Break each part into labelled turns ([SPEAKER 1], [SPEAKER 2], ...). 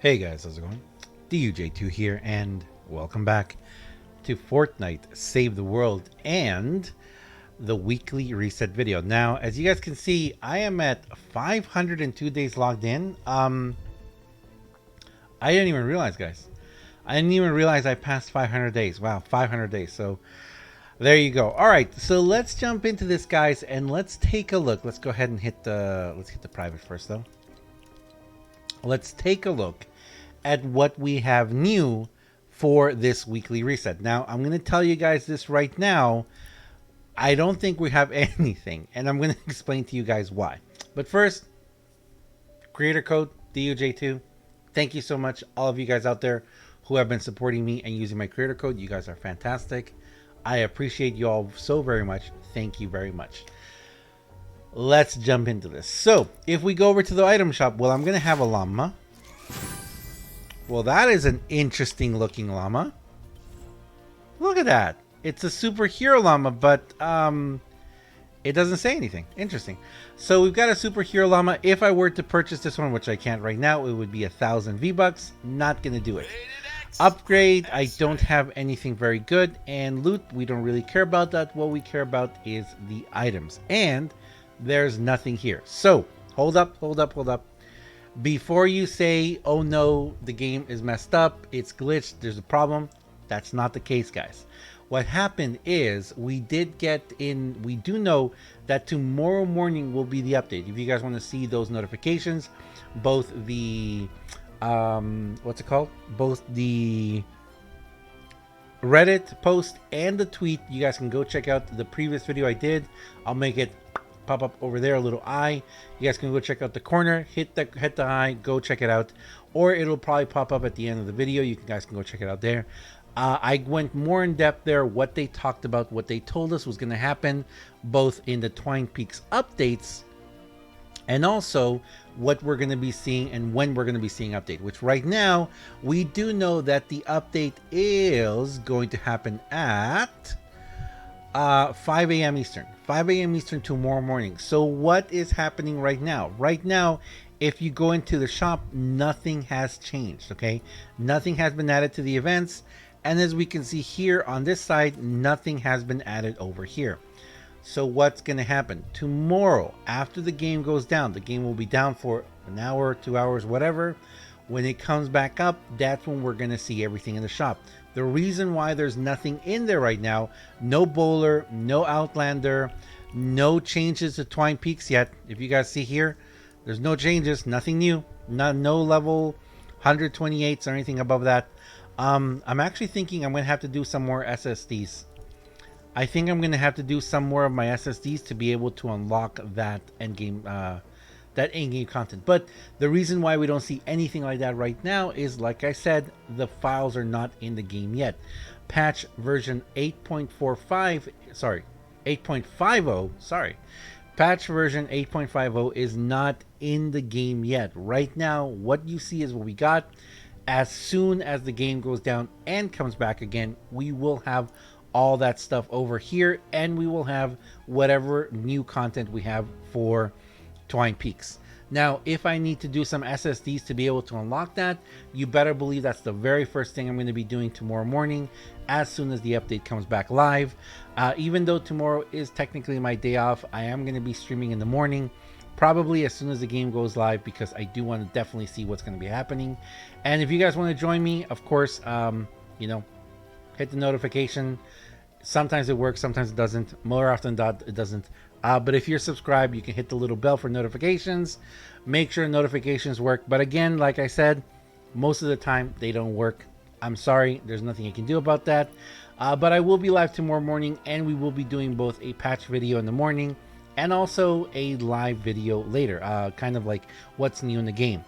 [SPEAKER 1] Hey guys, how's it going? DUJ2 here, and welcome back to Fortnite Save the World and the weekly reset video. Now, as you guys can see, I am at 502 days logged in. I didn't even realize, guys. I didn't even realize I passed 500 days. Wow, 500 days. So there you go. All right, so let's jump into this, guys, and let's take a look. Let's go ahead and hit the private first, though. Let's take a look at what we have new for this weekly reset. Now, I'm going to tell you guys this right now. I don't think we have anything, and I'm going to explain to you guys why. But first, creator code DUJ2. Thank you so much, all of you guys out there who have been supporting me and using my creator code. You guys are fantastic. I appreciate you all so very much. Thank you very much. Let's jump into this. So, if we go over to the item shop, well, I'm going to have a llama. Well, that is an interesting looking llama. Look at that. It's a superhero llama, but it doesn't say anything. Interesting. So we've got a superhero llama. If I were to purchase this one, which I can't right now, it would be 1,000 V-Bucks. Not going to do it. Upgrade, I don't have anything very good. And loot, we don't really care about that. What we care about is the items. And there's nothing here. So, hold up. Before you say, oh no, the game is messed up, it's glitched, there's a problem, that's not the case, guys. What happened is we do know that tomorrow morning will be the update. If you guys want to see those notifications, both the both the Reddit post and the tweet, you guys can go check out the previous video I did. I'll make it pop up over there, a little eye. You guys can go check out the corner, hit the eye, go check it out, or it'll probably pop up at the end of the video. You guys can go check it out there. I went more in depth there, what they talked about, what they told us was going to happen, both in the Twine Peaks updates and also what we're going to be seeing and when we're going to be seeing update, which right now we do know that the update is going to happen at 5 a.m. Eastern. 5 a.m. Eastern tomorrow morning. So what is happening right now? Right now, if you go into the shop, nothing has changed, okay? Nothing has been added to the events. And as we can see here on this side, nothing has been added over here. So what's going to happen? Tomorrow, after the game goes down, the game will be down for an hour, 2 hours, whatever. When it comes back up, that's when we're going to see everything in the shop. The reason why there's nothing in there right now, no bowler, no outlander, no changes to Twine Peaks yet. If you guys see here, there's no changes, nothing new, no level 128s or anything above that. I'm actually thinking I'm going to have to do some more SSDs. I think I'm going to have to do some more of my SSDs to be able to unlock that endgame that in-game content. But the reason why we don't see anything like that right now is, like I said, the files are not in the game yet. Patch version 8.50, patch version 8.50 is not in the game yet. Right now, what you see is what we got. As soon as the game goes down and comes back again, we will have all that stuff over here, and we will have whatever new content we have for Twine Peaks. Now, if I need to do some SSDs to be able to unlock that, you better believe that's the very first thing I'm going to be doing tomorrow morning as soon as the update comes back live. Even though tomorrow is technically my day off, I am going to be streaming in the morning, probably as soon as the game goes live, because I do want to definitely see what's going to be happening. And if you guys want to join me, of course, hit the notification. Sometimes it works, sometimes it doesn't. More often than not, it doesn't. But if you're subscribed, you can hit the little bell for notifications. Make sure notifications work. But again, like I said, most of the time they don't work. I'm sorry, there's nothing I can do about that. But I will be live tomorrow morning, and we will be doing both a patch video in the morning and also a live video later, kind of like what's new in the game.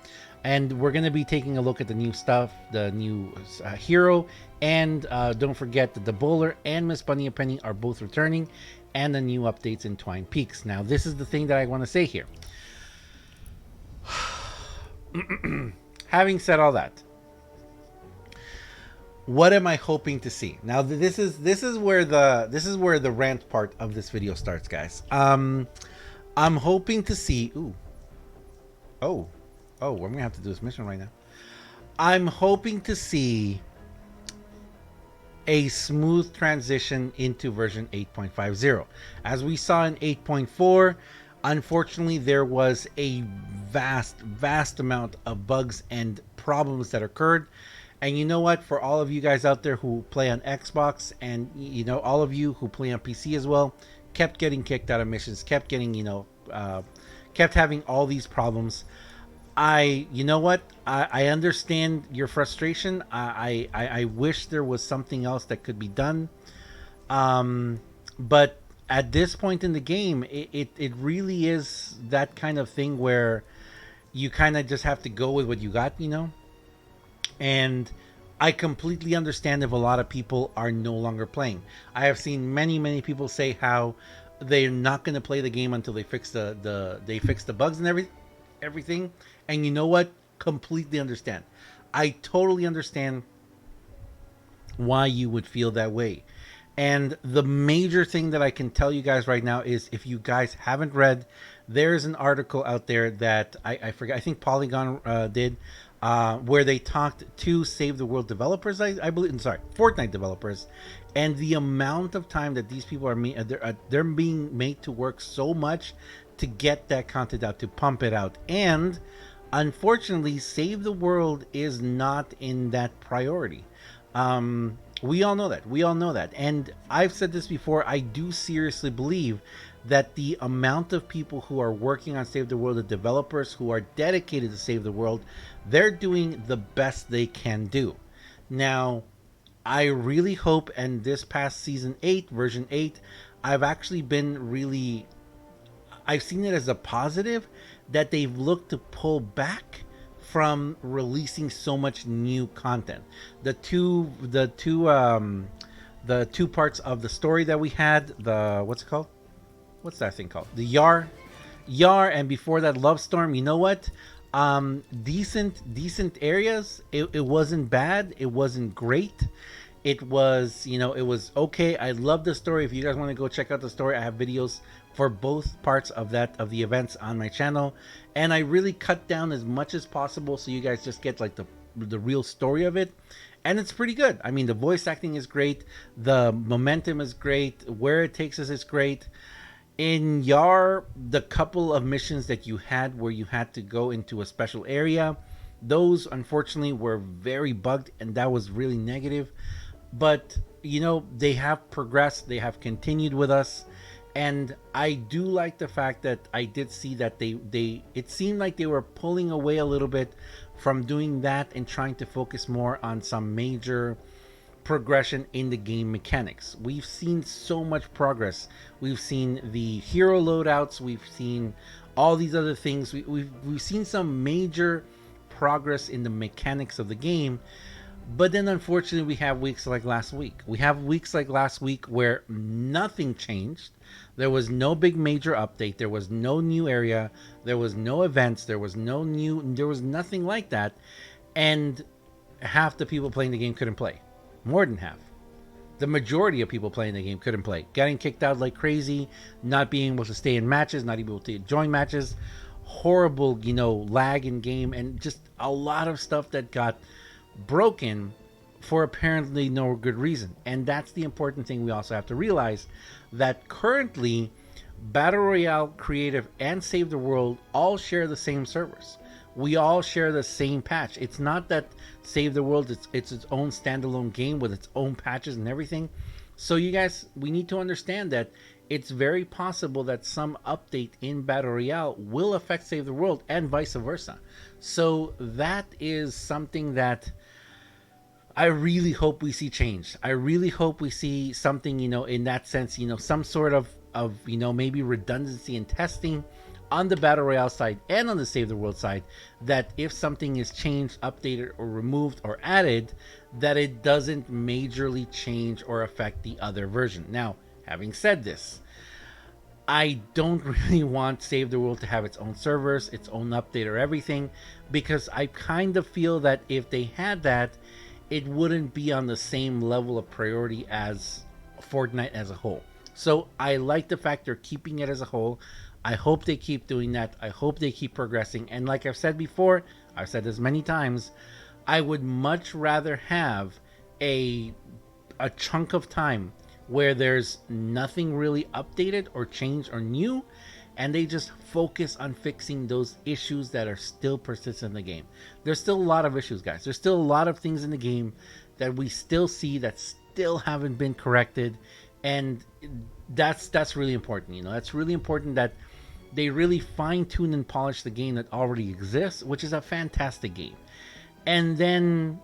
[SPEAKER 1] And we're going to be taking a look at the new stuff, the new hero, and don't forget that the Bowler and Miss Bunny and Penny are both returning, and the new updates in Twine Peaks. Now, this is the thing that I want to say here. Having said all that, what am I hoping to see? Now, this is where the rant part of this video starts, guys. I'm hoping to see. Oh, I'm gonna have to do this mission right now. I'm hoping to see a smooth transition into version 8.50. As we saw in 8.4, unfortunately, there was a vast amount of bugs and problems that occurred. And you know what? For all of you guys out there who play on Xbox, and all of you who play on PC as well, kept getting kicked out of missions, kept getting, kept having all these problems. You know what? I understand your frustration. I wish there was something else that could be done. But at this point in the game, it really is that kind of thing where you kind of just have to go with what you got, And I completely understand if a lot of people are no longer playing. I have seen many people say how they're not going to play the game until they fix the bugs and everything. And you know what? Completely understand. I totally understand why you would feel that way. And the major thing that I can tell you guys right now is, if you guys haven't read, there's an article out there that I forget, I think Polygon did, where they talked to Save the World developers, I believe, I'm sorry, Fortnite developers, and the amount of time that these people are they're being made to work so much to get that content out, to pump it out. And unfortunately, Save the World is not in that priority. We all know that. We all know that. And I've said this before. I do seriously believe that the amount of people who are working on Save the World, the developers who are dedicated to Save the World, they're doing the best they can do. Now, I really hope, and this past season 8, version 8, I've actually been really, I've seen it as a positive that they've looked to pull back from releasing so much new content. The two parts of the story that we had, the what's it called? What's that thing called? The Yar, and before that, Love Storm. You know what? Decent areas. It wasn't bad. It wasn't great. It was, it was okay. I love the story. If you guys want to go check out the story, I have videos for both parts of the events on my channel, and I really cut down as much as possible so you guys just get like the real story of it. And it's pretty good. I mean, the voice acting is great, the momentum is great, where it takes us is great. In Yar, the couple of missions that you had where you had to go into a special area, those unfortunately were very bugged, and that was really negative. But they have progressed, they have continued with us, and I do like the fact that I did see that they it seemed like they were pulling away a little bit from doing that and trying to focus more on some major progression in the game mechanics. We've seen so much progress. We've seen the hero loadouts, we've seen all these other things. We've seen some major progress in the mechanics of the game. But then unfortunately, we have weeks like last week. We have weeks like last week where nothing changed. There was no big major update. There was no new area. There was no events. There was nothing like that. And half the people playing the game couldn't play. More than half. The majority of people playing the game couldn't play. Getting kicked out like crazy. Not being able to stay in matches. Not able to join matches. Horrible, lag in game. And just a lot of stuff that got broken for apparently no good reason. And that's the important thing we also have to realize, that currently Battle Royale, Creative, and Save the World all share the same servers. We all share the same patch. It's not that Save the World, it's its own standalone game with its own patches and everything. So you guys, we need to understand that it's very possible that some update in Battle Royale will affect Save the World and vice versa. So that is something that I really hope we see change. I really hope we see something, in that sense, some sort of maybe redundancy in testing on the Battle Royale side and on the Save the World side, that if something is changed, updated, or removed or added, that it doesn't majorly change or affect the other version. Now, having said this, I don't really want Save the World to have its own servers, its own update or everything, because I kind of feel that if they had that, it wouldn't be on the same level of priority as Fortnite as a whole. So I like the fact they're keeping it as a whole. I hope they keep doing that. I hope they keep progressing. And like I've said before, I've said this many times, I would much rather have a a chunk of time where there's nothing really updated or changed or new, and they just focus on fixing those issues that are still persistent in the game. There's still a lot of issues, guys. There's still a lot of things in the game that we still see that still haven't been corrected, and that's really important. That's really important that they really fine tune and polish the game that already exists, which is a fantastic game, and then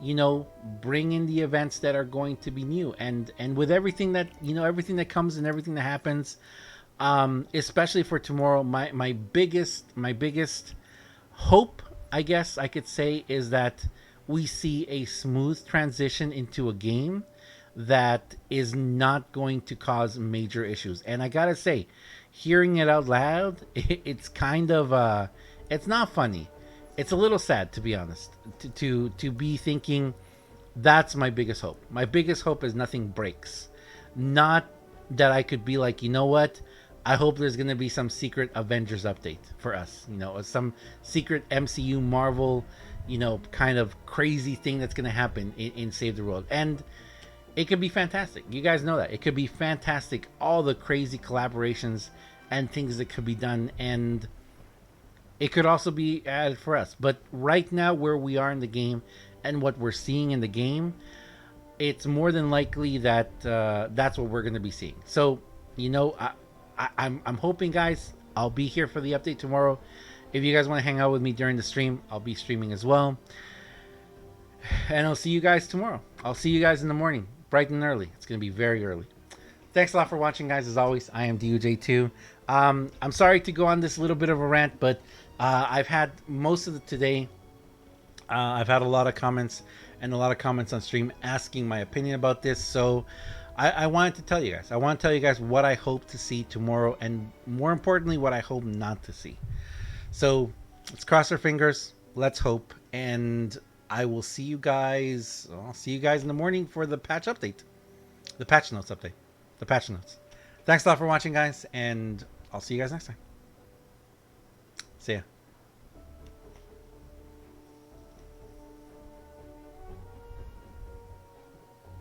[SPEAKER 1] bring in the events that are going to be new, and with everything that everything that comes and everything that happens, especially for tomorrow. My biggest hope, I guess I could say, is that we see a smooth transition into a game that is not going to cause major issues. And I gotta say, hearing it out loud, it's kind of it's not funny. It's a little sad, to be honest, to be thinking that's my biggest hope. My biggest hope is nothing breaks. Not that I could be like, you know what? I hope there's going to be some secret Avengers update for us, or some secret MCU Marvel, kind of crazy thing that's going to happen in Save the World. And it could be fantastic. You guys know that. It could be fantastic. All the crazy collaborations and things that could be done. And it could also be added for us. But right now, where we are in the game and what we're seeing in the game, it's more than likely that that's what we're going to be seeing. So, I'm hoping, guys, I'll be here for the update tomorrow. If you guys want to hang out with me during the stream, I'll be streaming as well. And I'll see you guys tomorrow. I'll see you guys in the morning, bright and early. It's going to be very early. Thanks a lot for watching, guys. As always, I am DUJ2. I'm sorry to go on this little bit of a rant, but I've had most of the today. I've had a lot of comments and a lot of comments on stream asking my opinion about this. So I wanted to tell you guys. I want to tell you guys what I hope to see tomorrow, and more importantly, what I hope not to see. So let's cross our fingers. Let's hope. And I will see you guys. I'll see you guys in the morning for the patch update. The patch notes update. The patch notes. Thanks a lot for watching, guys. And I'll see you guys next time. See ya.